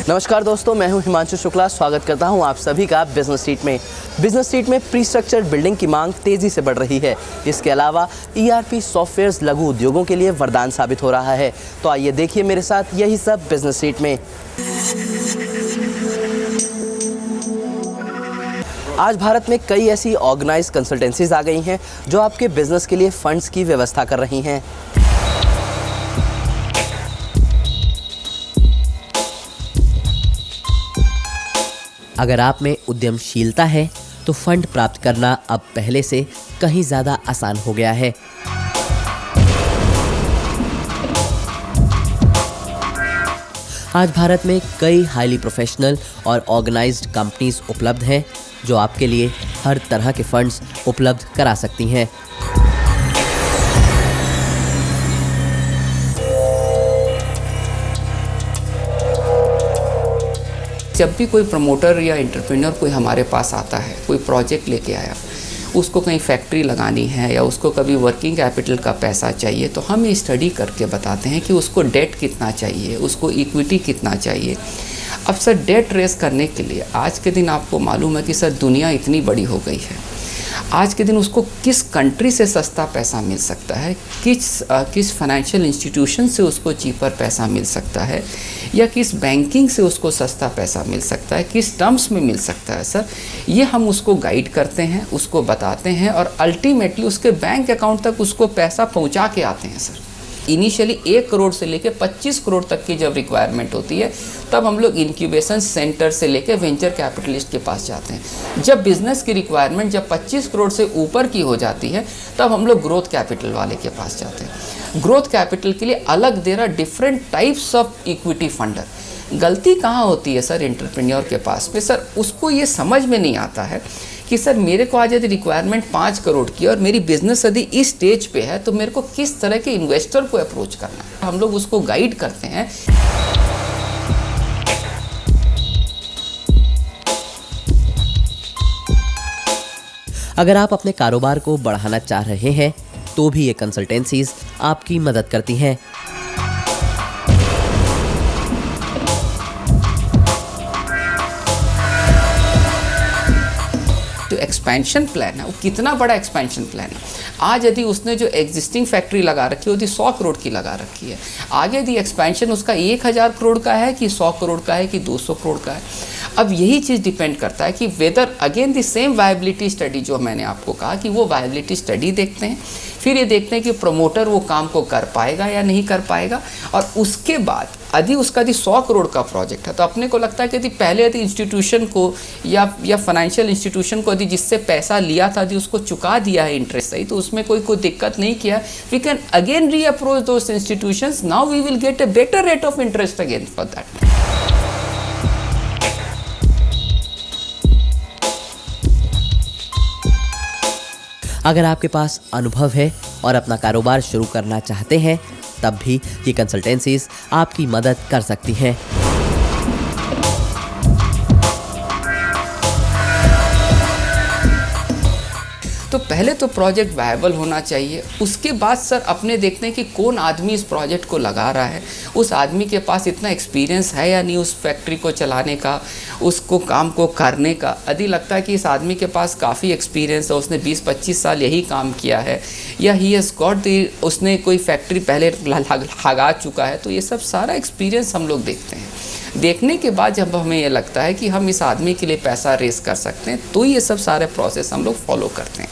नमस्कार दोस्तों, मैं हूं हिमांशु शुक्ला। स्वागत करता हूं आप सभी का बिजनेस स्ट्रीट में। बिजनेस स्ट्रीट में प्री स्ट्रक्चर्ड बिल्डिंग की मांग तेजी से बढ़ रही है। इसके अलावा ERP सॉफ्टवेयर्स लघु उद्योगों के लिए वरदान साबित हो रहा है। तो आइए देखिए मेरे साथ यही सब बिजनेस स्ट्रीट में। आज भारत में कई ऐसी ऑर्गेनाइज्ड कंसल्टेंसीज आ गई हैं जो आपके बिजनेस के लिए फंड्स की व्यवस्था कर रही हैं। अगर आप में उद्यमशीलता है तो फंड प्राप्त करना अब पहले से कहीं ज़्यादा आसान हो गया है। आज भारत में कई हाईली प्रोफेशनल और ऑर्गेनाइज्ड कंपनीज उपलब्ध हैं जो आपके लिए हर तरह के फंड्स उपलब्ध करा सकती हैं। जब भी कोई प्रमोटर या एंटरप्रेन्योर कोई हमारे पास आता है, कोई प्रोजेक्ट लेके आया, उसको कहीं फैक्ट्री लगानी है या उसको कभी वर्किंग कैपिटल का पैसा चाहिए, तो हम ये स्टडी करके बताते हैं कि उसको डेट कितना चाहिए, उसको इक्विटी कितना चाहिए। अब सर डेट रेस करने के लिए आज के दिन आपको मालूम है कि सर दुनिया इतनी बड़ी हो गई है। आज के दिन उसको किस कंट्री से सस्ता पैसा मिल सकता है, किस फाइनेंशियल इंस्टीट्यूशन से उसको चीपर पैसा मिल सकता है, या किस बैंकिंग से उसको सस्ता पैसा मिल सकता है, किस टर्म्स में मिल सकता है सर, ये हम उसको गाइड करते हैं, उसको बताते हैं और अल्टीमेटली उसके बैंक अकाउंट तक उसको पैसा पहुंचा के आते हैं सर। इनिशियली 1 करोड़ से लेके 25 करोड़ तक की जब रिक्वायरमेंट होती है तब हम लोग इंक्यूबेशन सेंटर से लेके वेंचर कैपिटलिस्ट के पास जाते हैं। जब बिजनेस की रिक्वायरमेंट जब 25 करोड़ से ऊपर की हो जाती है तब हम लोग ग्रोथ कैपिटल वाले के पास जाते हैं। ग्रोथ कैपिटल के लिए अलग दे रहा different types of equity funder. गलती कहाँ होती है सर एंटरप्रेन्योर के पास में? सर उसको ये समझ में नहीं आता है कि सर मेरे को आज यदि रिक्वायरमेंट 5 करोड़ की और मेरी बिजनेस यदि इस स्टेज पे है तो मेरे को किस तरह के इन्वेस्टर को अप्रोच करना है। हम लोग उसको गाइड करते हैं। अगर आप अपने कारोबार को बढ़ाना चाह रहे हैं तो भी ये कंसल्टेंसीज आपकी मदद करती हैं। जो एक्सपेंशन प्लान है वो कितना बड़ा एक्सपेंशन प्लान है। आज यदि उसने जो एग्जिस्टिंग फैक्ट्री लगा रखी है वो 100 करोड़ की लगा रखी है, आगे यदि एक्सपेंशन उसका 1000 करोड़ का है कि 100 करोड़ का है कि 200 करोड़ का है। अब यही चीज़ डिपेंड करता है कि whether again the same viability study जो मैंने आपको कहा कि वो वायबिलिटी स्टडी देखते हैं, फिर ये देखते हैं कि प्रमोटर वो काम को कर पाएगा या नहीं कर पाएगा। और उसके बाद यदि उसका यदि 100 करोड़ का प्रोजेक्ट है तो अपने को लगता है कि यदि पहले यदि इंस्टीट्यूशन को या फाइनेंशियल इंस्टीट्यूशन को यदि जिससे पैसा लिया था यदि उसको चुका दिया है इंटरेस्ट सही, तो उसमें कोई दिक्कत नहीं किया, we can again reapproach those institutions. Now we will get a better rate of interest again for that. अगर आपके पास अनुभव है और अपना कारोबार शुरू करना चाहते हैं तब भी ये कंसल्टेंसीज आपकी मदद कर सकती हैं। तो पहले तो प्रोजेक्ट वायबल होना चाहिए। उसके बाद सर अपने देखते हैं कि कौन आदमी इस प्रोजेक्ट को लगा रहा है, उस आदमी के पास इतना एक्सपीरियंस है या नहीं उस फैक्ट्री को चलाने का, उसको काम को करने का। यदि लगता है कि इस आदमी के पास काफ़ी एक्सपीरियंस है, उसने 20-25 साल यही काम किया है, या ही हैज़ गॉट दी, उसने कोई फैक्ट्री पहले लगा चुका है, तो ये सब सारा एक्सपीरियंस हम लोग देखते हैं। देखने के बाद जब हमें ये लगता है कि हम इस आदमी के लिए पैसा रेस कर सकते हैं तो ये सब सारे प्रोसेस हम लोग फॉलो करते हैं।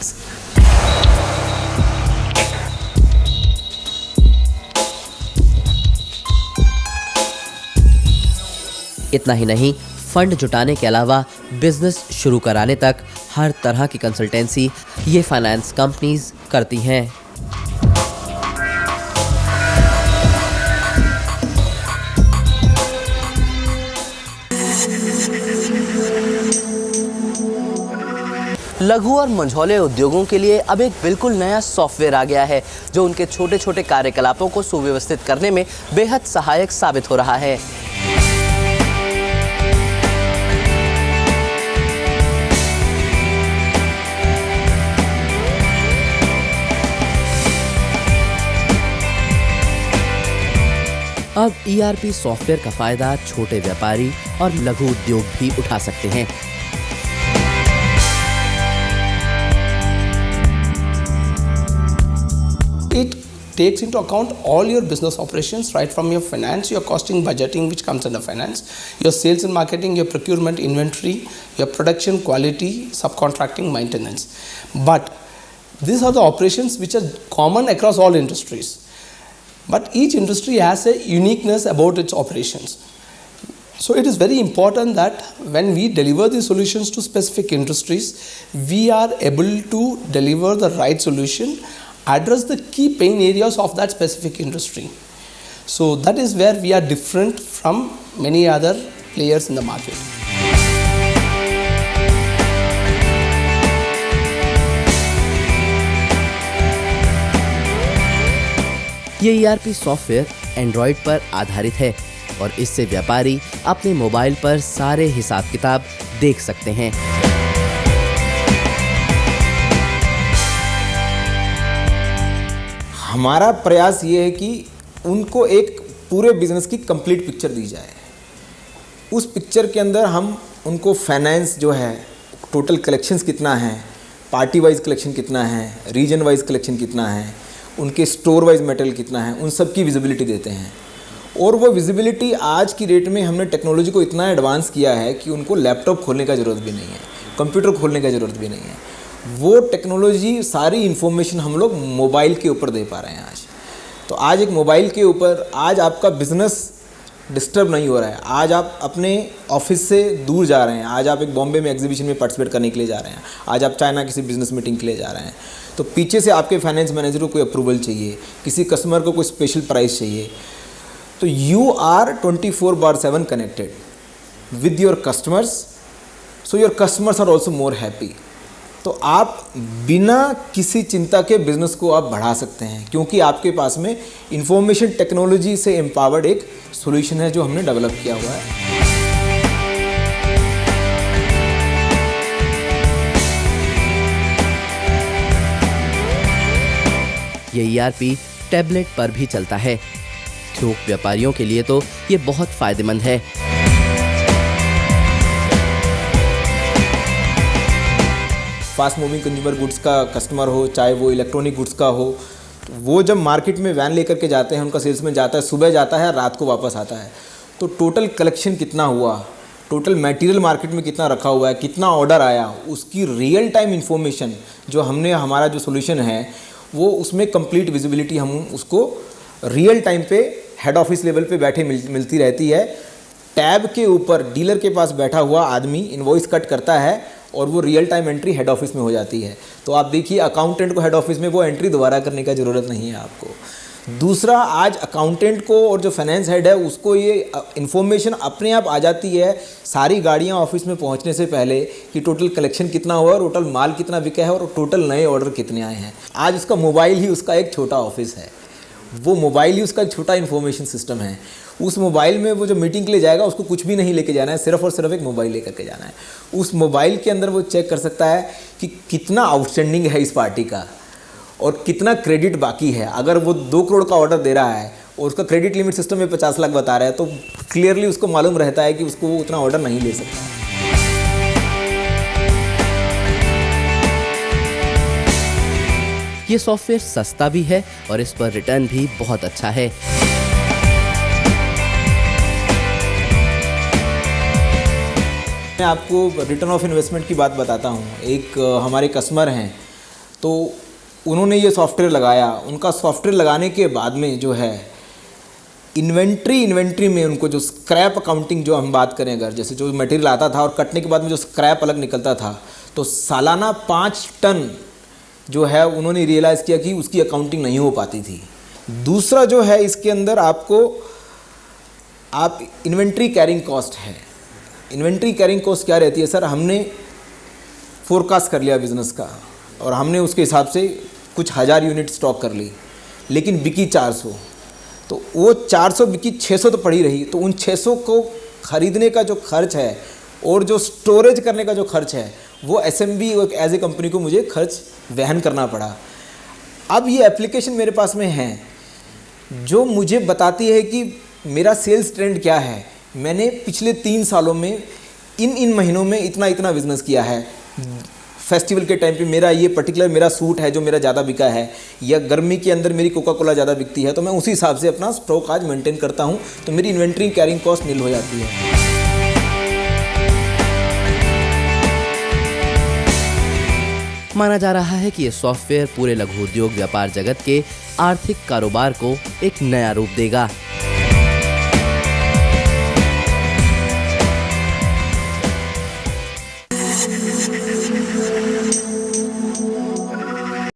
इतना ही नहीं, फंड जुटाने के अलावा बिजनेस शुरू कराने तक हर तरह की कंसल्टेंसी ये फाइनेंस कंपनीज करती हैं। लघु और मझौले उद्योगों के लिए अब एक बिल्कुल नया सॉफ्टवेयर आ गया है जो उनके छोटे छोटे कार्यकलापों को सुव्यवस्थित करने में बेहद सहायक साबित हो रहा है। अब ERP सॉफ्टवेयर का फायदा छोटे व्यापारी और लघु उद्योग भी उठा सकते हैं। It takes into account all your business operations, right from your finance, your costing, budgeting, which comes under finance, your sales and marketing, your procurement, inventory, your production, quality, subcontracting, maintenance. But these are the operations which are common across all industries. But each industry has a uniqueness about its operations. So it is very important that when we deliver the solutions to specific industries, we are able to deliver the right solution, address the key pain areas of that specific industry. So that is where we are different from many other players in the market. ये ERP software Android पर आधारित है और इससे व्यापारी अपने mobile पर सारे हिसाब किताब देख सकते हैं। हमारा प्रयास ये है कि उनको एक पूरे बिजनेस की कंप्लीट पिक्चर दी जाए। उस पिक्चर के अंदर हम उनको फाइनेंस जो है, टोटल कलेक्शंस कितना है, पार्टी वाइज कलेक्शन कितना है, रीजन वाइज कलेक्शन कितना है, उनके स्टोर वाइज मटेरियल कितना है, उन सब की विजिबिलिटी देते हैं। और वो विजिबिलिटी आज की डेट में हमने टेक्नोलॉजी को इतना एडवांस किया है कि उनको लैपटॉप खोलने का ज़रूरत भी नहीं है, कंप्यूटर खोलने का ज़रूरत भी नहीं है। वो टेक्नोलॉजी सारी इन्फॉर्मेशन हम लोग मोबाइल के ऊपर दे पा रहे हैं आज। तो आज एक मोबाइल के ऊपर आज आपका बिजनेस डिस्टर्ब नहीं हो रहा है। आज आप अपने ऑफिस से दूर जा रहे हैं, आज आप एक बॉम्बे में एग्जीबिशन में पार्टिसिपेट करने के लिए जा रहे हैं, आज आप चाइना किसी बिजनेस मीटिंग के लिए जा रहे हैं, तो पीछे से आपके फाइनेंस मैनेजर को कोई अप्रूवल चाहिए, किसी कस्टमर को कोई स्पेशल प्राइस चाहिए, तो you are 24/7 connected with your customers, so your customers are also more happy. तो आप बिना किसी चिंता के बिजनेस को आप बढ़ा सकते हैं, क्योंकि आपके पास में इंफॉर्मेशन टेक्नोलॉजी से एम्पावर्ड एक सॉल्यूशन है जो हमने डेवलप किया हुआ है। ये ERP टैबलेट पर भी चलता है। थोक व्यापारियों के लिए तो ये बहुत फायदेमंद है। फास्ट मूविंग कंज्यूमर गुड्स का कस्टमर हो, चाहे वो इलेक्ट्रॉनिक गुड्स का हो, तो वो जब मार्केट में वैन लेकर के जाते हैं, उनका सेल्समैन जाता है, सुबह जाता है, रात को वापस आता है, तो टोटल कलेक्शन कितना हुआ, टोटल मटेरियल मार्केट में कितना रखा हुआ है, कितना ऑर्डर आया, उसकी रियल टाइम इन्फॉर्मेशन जो हमने, हमारा जो सोल्यूशन है वो उसमें कंप्लीट विजिबिलिटी हम उसको रियल टाइम पे हेड ऑफिस लेवल पे बैठे मिलती रहती है। टैब के ऊपर डीलर के पास बैठा हुआ आदमी इनवॉइस कट करता है और वो real time entry head office में हो जाती है। तो आप देखिए, अकाउंटेंट को हेड ऑफिस में वो एंट्री दोबारा करने का ज़रूरत नहीं है आपको। दूसरा, आज अकाउंटेंट को और जो फाइनेंस हेड है उसको ये इन्फॉर्मेशन अपने आप आ जाती है सारी गाड़ियाँ ऑफिस में पहुँचने से पहले कि टोटल कलेक्शन कितना हुआ, टोटल माल कितना बिका है और टोटल नए ऑर्डर कितने आए हैं। आज उसका मोबाइल ही उसका एक छोटा ऑफिस है, वो मोबाइल ही उसका एक छोटा इन्फॉर्मेशन सिस्टम है। उस मोबाइल में वो जो मीटिंग के लिए जाएगा उसको कुछ भी नहीं लेके जाना है, सिर्फ और सिर्फ एक मोबाइल लेकर के जाना है। उस मोबाइल के अंदर वो चेक कर सकता है कि कितना आउटस्टैंडिंग है इस पार्टी का और कितना क्रेडिट बाकी है। अगर वो 2 करोड़ का ऑर्डर दे रहा है और उसका क्रेडिट लिमिट सिस्टम में 50 लाख बता रहा है, तो क्लियरली उसको मालूम रहता है कि उसको वो उतना ऑर्डर नहीं ले सकता। ये सॉफ्टवेयर सस्ता भी है और इस पर रिटर्न भी बहुत अच्छा है। मैं आपको रिटर्न ऑफ इन्वेस्टमेंट की बात बताता हूँ। एक हमारे कस्टमर हैं, तो उन्होंने ये सॉफ्टवेयर लगाया। उनका सॉफ्टवेयर लगाने के बाद में जो है इन्वेंट्री में उनको जो स्क्रैप अकाउंटिंग जो हम बात करें, अगर जैसे जो मटेरियल आता था और कटने के बाद में जो स्क्रैप अलग निकलता था, तो सालाना 5 टन जो है उन्होंने रियलाइज़ किया कि उसकी अकाउंटिंग नहीं हो पाती थी। दूसरा जो है इसके अंदर आपको इन्वेंट्री कैरिंग कॉस्ट है। इन्वेंट्री कैरिंग कॉस्ट क्या रहती है सर? हमने फोरकास्ट कर लिया बिज़नेस का और हमने उसके हिसाब से कुछ 1000 यूनिट स्टॉक कर ली, लेकिन बिकी 400, तो वो 400 बिकी 600 तो पड़ी रही। तो उन 600 को ख़रीदने का जो खर्च है और जो स्टोरेज करने का जो खर्च है वो एसएमबी एज ए कंपनी को मुझे खर्च वहन करना पड़ा। अब ये एप्लीकेशन मेरे पास में है जो मुझे बताती है कि मेरा सेल्स ट्रेंड क्या है, मैंने पिछले 3 सालों में इन महीनों में इतना बिजनेस किया है। फेस्टिवल के टाइम पे मेरा ये पर्टिकुलर मेरा सूट है जो मेरा ज़्यादा बिका है, या गर्मी के अंदर मेरी कोका कोला ज़्यादा बिकती है, तो मैं उसी हिसाब से अपना स्टॉक आज मेंटेन करता हूँ, तो मेरी इन्वेंट्री कैरिंग कॉस्ट नील हो जाती है। माना जा रहा है कि ये सॉफ्टवेयर पूरे लघु उद्योग व्यापार जगत के आर्थिक कारोबार को एक नया रूप देगा।